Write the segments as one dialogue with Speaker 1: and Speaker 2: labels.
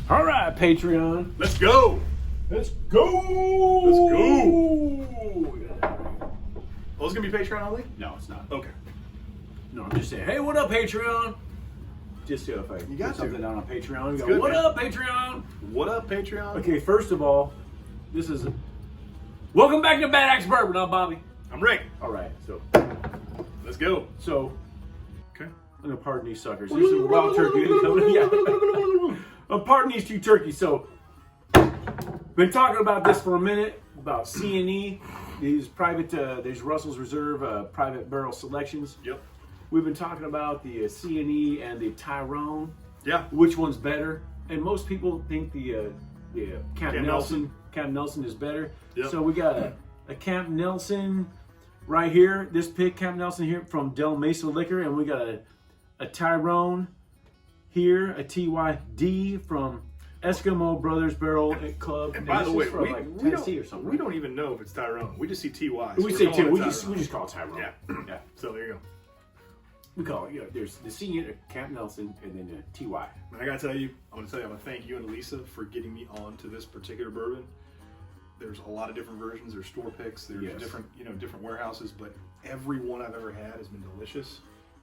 Speaker 1: All right, Patreon.
Speaker 2: Let's go.
Speaker 1: Let's go.
Speaker 2: Let's go. Oh, it's gonna be Patreon only?
Speaker 1: No, it's not.
Speaker 2: Okay.
Speaker 1: No, I'm just saying, hey, what up, Patreon? Just if I
Speaker 2: You got
Speaker 1: put something
Speaker 2: to.
Speaker 1: down on Patreon, and go,
Speaker 2: good,
Speaker 1: what
Speaker 2: man.
Speaker 1: up, Patreon?
Speaker 2: What up, Patreon?
Speaker 1: Okay, first of all, this is welcome back to Bad Axe Bourbon. I'm Bobby.
Speaker 2: I'm Rick.
Speaker 1: All right, so
Speaker 2: Let's go.
Speaker 1: I'm
Speaker 2: Okay.
Speaker 1: gonna pardon these suckers. This is a wild turkey. Yeah. I'm pardoning these two turkeys. So, been talking about this for a minute about C&E. These private, there's Russell's Reserve private barrel selections.
Speaker 2: Yep.
Speaker 1: We've been talking about the C&E and the Tyrone.
Speaker 2: Yeah.
Speaker 1: Which one's better? And most people think the Camp Nelson. Camp Nelson is better.
Speaker 2: Yep.
Speaker 1: So we got a Camp Nelson right here. This pick, Camp Nelson here from Del Mesa Liquor, and we got a Tyrone here, a TYD from Eskimo Brothers Barrel Club.
Speaker 2: And by the
Speaker 1: this
Speaker 2: way,
Speaker 1: is from, like, Tennessee or something.
Speaker 2: we don't even know if it's Tyrone. We just see TY.
Speaker 1: We say Tyrone. We just call it Tyrone.
Speaker 2: Yeah.
Speaker 1: Yeah.
Speaker 2: So there you go.
Speaker 1: We call it. There's the C, Camp Nelson, and then the TY.
Speaker 2: And I gotta tell you, I'm gonna thank you and Lisa for getting me on to this particular bourbon. There's a lot of different versions. There's store picks. There's different warehouses, but every one I've ever had has been delicious.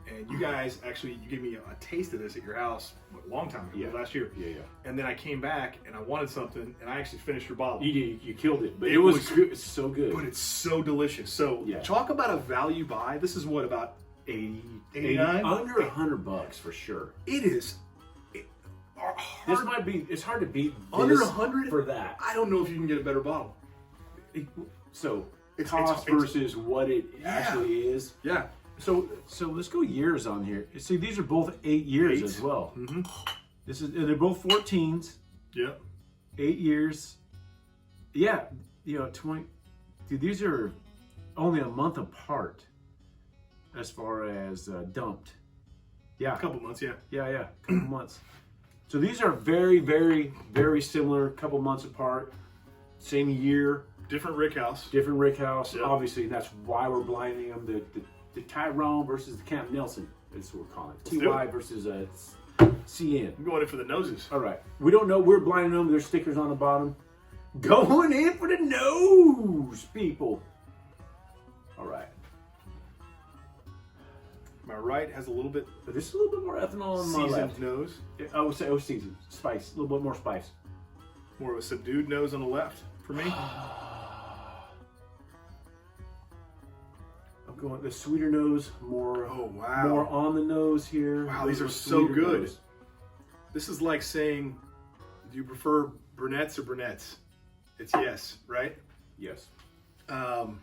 Speaker 2: And you guys you gave me a taste of this at your house a long time ago, last year.
Speaker 1: Yeah.
Speaker 2: And then I came back and I wanted something, and I actually finished your bottle.
Speaker 1: You killed it, but it was good. It's so good.
Speaker 2: But it's so delicious. So talk about a value buy. This is what, about 89?
Speaker 1: Under $100 for sure.
Speaker 2: It is.
Speaker 1: This might be. It's hard to beat
Speaker 2: Under
Speaker 1: this
Speaker 2: 100
Speaker 1: for that.
Speaker 2: I don't know if you can get a better bottle.
Speaker 1: So
Speaker 2: It's-
Speaker 1: cost
Speaker 2: it's-
Speaker 1: versus what it actually is.
Speaker 2: Yeah.
Speaker 1: So let's go years on here. See, these are both 8 years as well.
Speaker 2: Mm-hmm.
Speaker 1: And they're both 14s.
Speaker 2: Yeah.
Speaker 1: 8 years. Yeah, 20. Dude, these are only a month apart as far as dumped. Yeah.
Speaker 2: A couple months, yeah.
Speaker 1: Yeah, couple months. So these are very, very, very similar. Couple months apart, same year,
Speaker 2: Different Rickhouse.
Speaker 1: different Rickhouse.
Speaker 2: Yep.
Speaker 1: Obviously, that's why we're blinding them. The Tyrone versus the Camp Nelson is what we're calling it.
Speaker 2: Let's do
Speaker 1: TY
Speaker 2: it.
Speaker 1: versus CN.
Speaker 2: I'm going in for the noses.
Speaker 1: All right, we don't know. We're blinding them. There's stickers on the bottom. Going in for the nose, people. All right.
Speaker 2: My right has a little bit
Speaker 1: But there's a little bit more ethanol on my
Speaker 2: seasoned
Speaker 1: left.
Speaker 2: nose.
Speaker 1: I would say seasoned. Spice. A little bit more spice.
Speaker 2: More of a subdued nose on the left for me.
Speaker 1: I'm going the sweeter nose, more.
Speaker 2: Oh, wow.
Speaker 1: More on the nose here.
Speaker 2: Wow, these are
Speaker 1: The
Speaker 2: so
Speaker 1: sweeter
Speaker 2: good.
Speaker 1: nose.
Speaker 2: This is like saying, do you prefer brunettes or brunettes? It's yes, right?
Speaker 1: Yes.
Speaker 2: Hmm.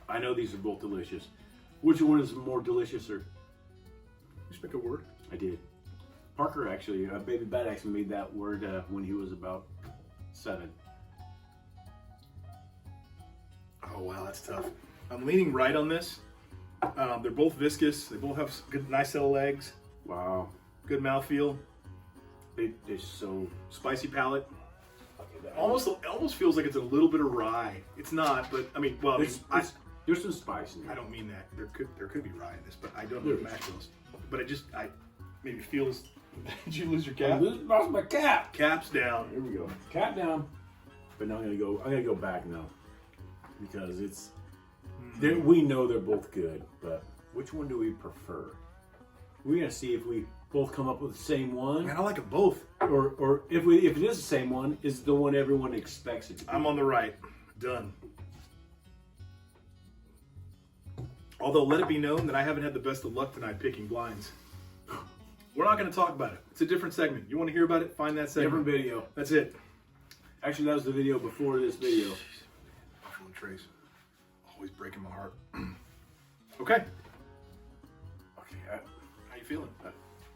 Speaker 1: I know these are both delicious. Which one is more delicious? Or
Speaker 2: You speak a word.
Speaker 1: I did. Parker actually, Baby Bad Axe made that word when he was about 7.
Speaker 2: Oh, wow, that's tough. I'm leaning right on this. They're both viscous. They both have good, nice set of legs.
Speaker 1: Wow.
Speaker 2: Good mouthfeel.
Speaker 1: They're so.
Speaker 2: Spicy palate.
Speaker 1: Okay,
Speaker 2: It almost feels like it's a little bit of rye. It's not, but I mean, well,
Speaker 1: there's some spice in
Speaker 2: I
Speaker 1: there.
Speaker 2: don't mean that. There could be rye in this, but I don't
Speaker 1: There
Speaker 2: know
Speaker 1: is.
Speaker 2: mash bills. But I maybe feels. Did you lose your
Speaker 1: I
Speaker 2: cap?
Speaker 1: lost my cap.
Speaker 2: Cap's down.
Speaker 1: Here we go. Cap down. But now I'm gonna go back now because it's. We know they're both good, but which one do we prefer? We're gonna see if we both come up with the same one,
Speaker 2: Man, I like them both.
Speaker 1: or if it is the same one, is the one everyone expects it to be.
Speaker 2: I'm on the right. Done. Although, let it be known that I haven't had the best of luck tonight picking blinds. We're not going to talk about it. It's a different segment. You want to hear about it? Find that segment.
Speaker 1: Different video.
Speaker 2: That's it.
Speaker 1: Actually, that was the video before this video.
Speaker 2: Buffalo Trace. Always breaking my heart. Okay.
Speaker 1: Okay,
Speaker 2: How you feeling?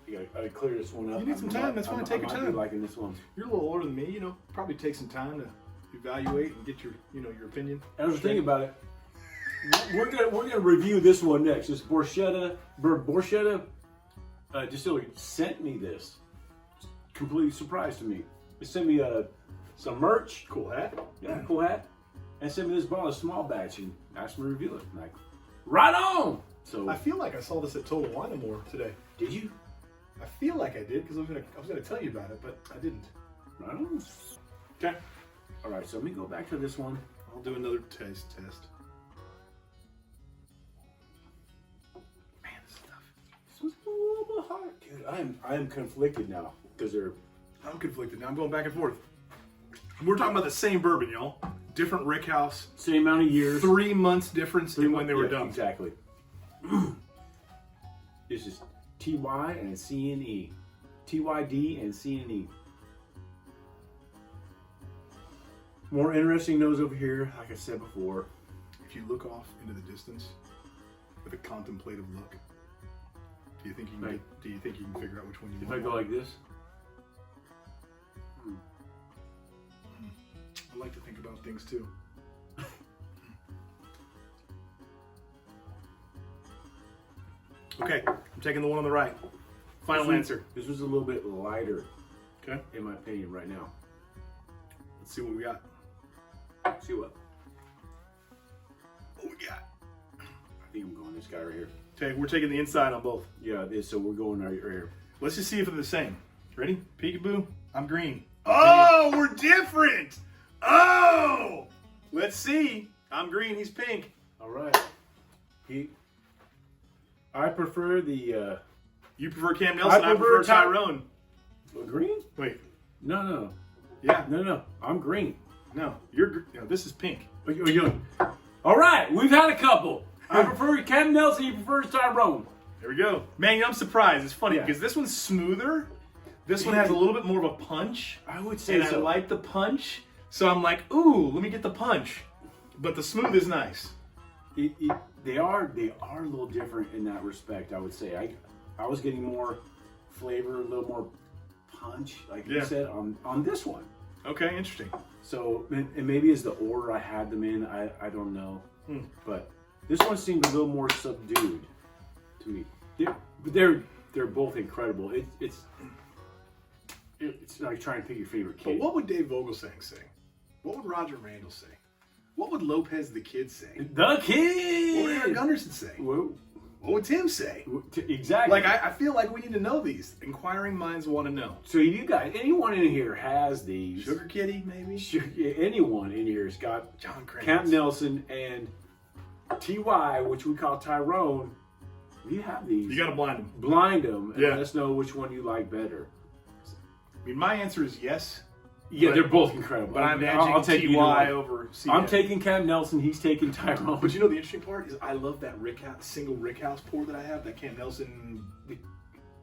Speaker 1: I gotta clear this one up.
Speaker 2: You need some time. That's fine. Take your
Speaker 1: I might
Speaker 2: time.
Speaker 1: be liking this one.
Speaker 2: You're a little older than me. Probably take some time to evaluate and get your opinion.
Speaker 1: I was thinking about it. We're gonna review this one next. This Borchetta distillery sent me this. Complete surprise to me. They sent me some merch.
Speaker 2: Cool hat.
Speaker 1: Yeah, cool hat. And sent me this bottle, a small batch, and asked me to review it. I'm like, right on. So
Speaker 2: I feel like I saw this at Total Wine & More today.
Speaker 1: did you?
Speaker 2: I feel like I did because I was gonna tell you about it, but I didn't.
Speaker 1: I don't know.
Speaker 2: Okay.
Speaker 1: All right, so let me go back to this one.
Speaker 2: I'll do another taste test. Man, this stuff.
Speaker 1: This was a little bit hard, dude. I am conflicted now because they're.
Speaker 2: I'm conflicted now. I'm going back and forth. We're talking about the same bourbon, y'all. Different Rickhouse.
Speaker 1: Same amount of years.
Speaker 2: 3 months difference in when they were done.
Speaker 1: Exactly. This is TY and C&E. TYD and C&E. More interesting nose over here, like I said before.
Speaker 2: If you look off into the distance with a contemplative look, do you think you can? Do you think you can figure out which one you
Speaker 1: If
Speaker 2: want?
Speaker 1: I go like this.
Speaker 2: I like to think about things too. Okay, I'm taking the one on the right. Final answer.
Speaker 1: This was a little bit lighter,
Speaker 2: Okay,
Speaker 1: in my opinion, right now.
Speaker 2: let's see what we got.
Speaker 1: See what?
Speaker 2: What we got?
Speaker 1: I think I'm going this guy right here.
Speaker 2: Okay, we're taking the inside on both.
Speaker 1: Yeah, it is, so we're going right here.
Speaker 2: Let's just see if they're the same. Ready? Peekaboo. I'm green. Oh, we're different. Oh, let's see. I'm green. He's pink.
Speaker 1: All right. I prefer the.
Speaker 2: You prefer Cam Nelson. I prefer Tyrone.
Speaker 1: Green?
Speaker 2: Wait.
Speaker 1: No.
Speaker 2: Yeah.
Speaker 1: No. I'm green.
Speaker 2: No. You're. No. This is pink.
Speaker 1: All right, we've had a couple. I prefer Cam Nelson. He prefers Tyrone.
Speaker 2: There we go. Man, I'm surprised. It's funny
Speaker 1: Yeah.
Speaker 2: because this one's smoother. This one has a little bit more of a punch.
Speaker 1: I would say
Speaker 2: And
Speaker 1: so.
Speaker 2: I like the punch. So I'm like, ooh, let me get the punch. But the smooth is nice.
Speaker 1: They are a little different in that respect. I would say I was getting more flavor, a little more punch, like you said, on this one.
Speaker 2: Okay, interesting.
Speaker 1: So, and maybe it's the order I had them in. I don't know, but this one seemed a little more subdued to me. They're both incredible. It's like trying to pick your favorite kid.
Speaker 2: But what would Dave Vogelsang say? What would Roger Randall say? What would Lopez the Kid say?
Speaker 1: The Kid!
Speaker 2: What would Eric Gunderson say?
Speaker 1: Whoa.
Speaker 2: What would Tim say?
Speaker 1: Exactly.
Speaker 2: Like, I feel like we need to know these. Inquiring minds want to know.
Speaker 1: So you guys, anyone in here has these.
Speaker 2: Sugar Kitty, maybe?
Speaker 1: Anyone in here has got
Speaker 2: John Crane.
Speaker 1: Camp Nelson and TY, which we call Tyrone. You have these.
Speaker 2: You got to blind them.
Speaker 1: Blind them and
Speaker 2: Yeah.
Speaker 1: let us know which one you like better.
Speaker 2: I mean, my answer is yes.
Speaker 1: Yeah, they're both incredible.
Speaker 2: But I'm
Speaker 1: I'll take
Speaker 2: TY
Speaker 1: either one.
Speaker 2: over CF.
Speaker 1: I'm taking Camp Nelson. He's taking Tyrone.
Speaker 2: But you know the interesting part is I love that Rickhouse, single Rickhouse pour that I have, that Camp Nelson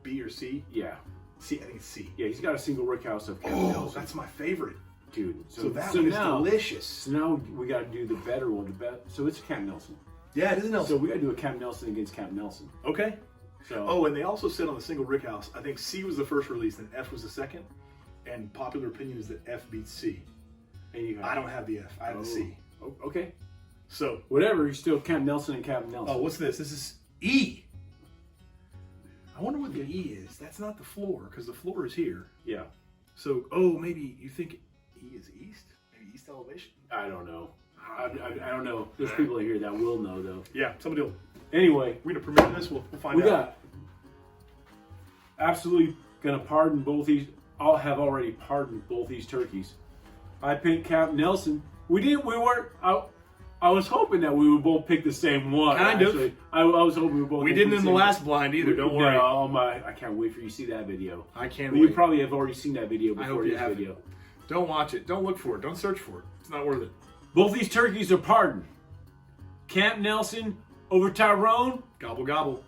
Speaker 2: B or C.
Speaker 1: Yeah.
Speaker 2: C, I think it's C.
Speaker 1: Yeah, he's got a single Rickhouse of Camp
Speaker 2: Oh,
Speaker 1: Nelson.
Speaker 2: that's my favorite.
Speaker 1: Dude.
Speaker 2: So that one is delicious.
Speaker 1: So now we got to do the better one. So it's Camp Nelson.
Speaker 2: Yeah, it is Nelson.
Speaker 1: So we got to do a Camp Nelson against Camp Nelson.
Speaker 2: Okay.
Speaker 1: So.
Speaker 2: Oh, and they also said on the single Rickhouse, I think C was the first release, and F was the second. And popular opinion is that F beats C.
Speaker 1: And you have,
Speaker 2: I don't have the F. I have the C.
Speaker 1: Okay.
Speaker 2: So
Speaker 1: whatever. You're still Camp Nelson and Camp Nelson.
Speaker 2: oh, what's this? This is E. I wonder what the E is. That's not the floor, because the floor is here.
Speaker 1: Yeah.
Speaker 2: So, oh, maybe you think E is east? Maybe east elevation?
Speaker 1: I don't know. I don't know. There's people in here that will know, though.
Speaker 2: Yeah, somebody will.
Speaker 1: Anyway.
Speaker 2: We're going to premiere this. We'll find out.
Speaker 1: We got absolutely going to pardon both these. I'll have already pardoned both these turkeys. I picked Camp Nelson. We weren't. I was hoping that we would both pick the same one.
Speaker 2: Kind of.
Speaker 1: Actually. I was hoping we both.
Speaker 2: We didn't in the last blind either. Don't worry.
Speaker 1: Oh my! I can't wait for you to see that video.
Speaker 2: I can't
Speaker 1: You
Speaker 2: wait.
Speaker 1: probably have already seen that video
Speaker 2: I hope
Speaker 1: before
Speaker 2: you
Speaker 1: this
Speaker 2: have.
Speaker 1: video.
Speaker 2: Don't watch it. Don't look for it. Don't search for it. It's not worth it.
Speaker 1: Both these turkeys are pardoned. Camp Nelson over Tyrone.
Speaker 2: Gobble gobble.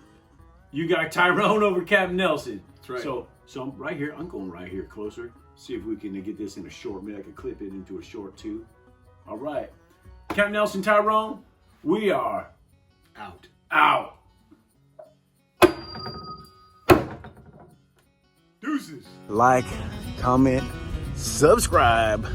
Speaker 1: You got Tyrone over Camp Nelson.
Speaker 2: That's right.
Speaker 1: So I'm right here. I'm going right here closer. See if we can get this in a short. Maybe I can clip it into a short too. All right. Camp Nelson, Tyrone, we are
Speaker 2: Out. Deuces.
Speaker 3: Like, comment, subscribe.